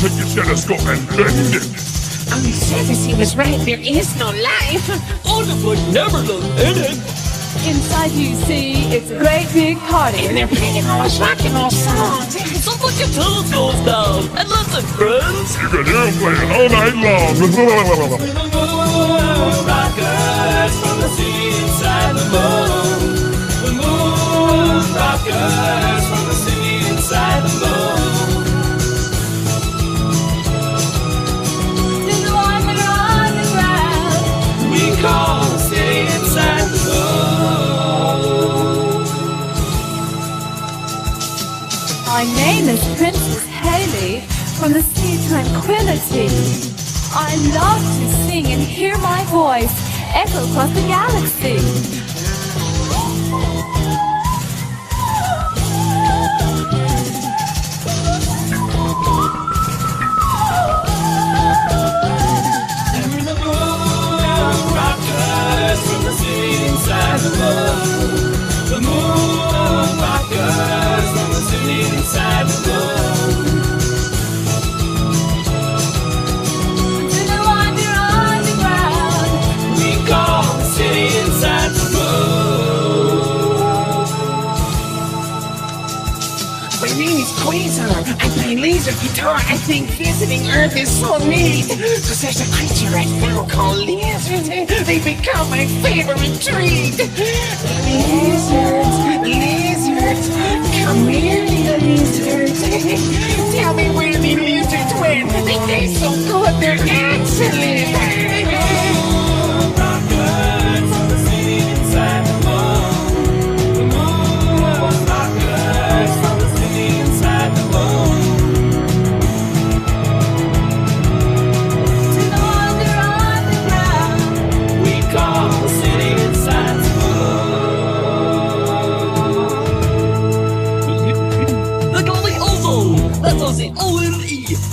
Take your stethoscope and bend it. He says he was right, there is no life. Oh, the foot never looked in it. Inside you see, it's a great big party. And they're playing all those rock and roll songs. So put your telescopes down and listen, friends. You can hear them playing all night long. Moonrockers from the sea inside the moon. The Moonrockers from the sea inside the moon. To the one that are on the ground. We call the city inside the moon. My name is Princess Haley from the Sea Tranquility. I love to sing and hear my voice echo across the galaxy. We're the Moonrockers from the sea inside the moon. The Moonrockers from the city inside the moon. To the one that are on the ground. We call the city inside the moon. My name is Quasar. I play laser guitar. I think visiting Earth is so neat. Cause there's a creature I found called lizards. They become my favorite treat. Lizards, lizards. Come here, little lizards. Tell me where the lizards went. They taste so good, they're excellent. Moonrockers from the city inside the moon. The Moonrockers from the city inside the moon. To the one that are on the ground. We call the city inside the moon. Look at all the ozone. That's all the O-N-E.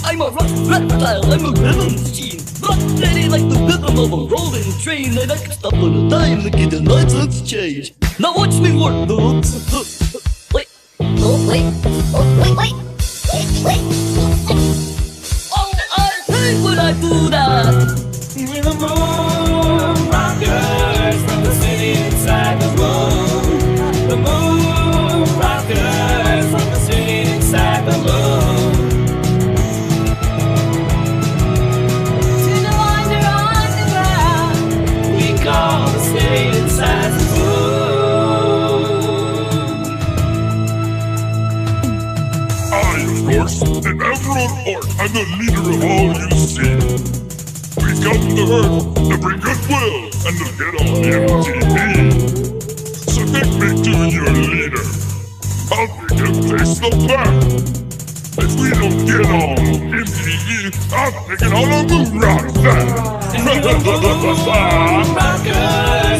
I'm a rock reptile. I'm a rhythm machine. Rock steady like the rhythm of a rolling train. And I can stop on a dime to get the license change. Now watch me work, though. Wait. Oh, wait. Oh, wait, wait. Wait. Oh, I hate when I do that. We're the Moonrockers from the city inside the moon. The Moonrockers from the city inside the moon. To the one that are on the ground. We call the city inside the moon. I, of course, am Emperor Orc. I'm the leader of all you see. We come to Earth to bring goodwill and to get on MTV. So take me to your leader. I'll make him face the plan. If we don't get on MTV, I'm taking all the Moonrock back. Moonrockers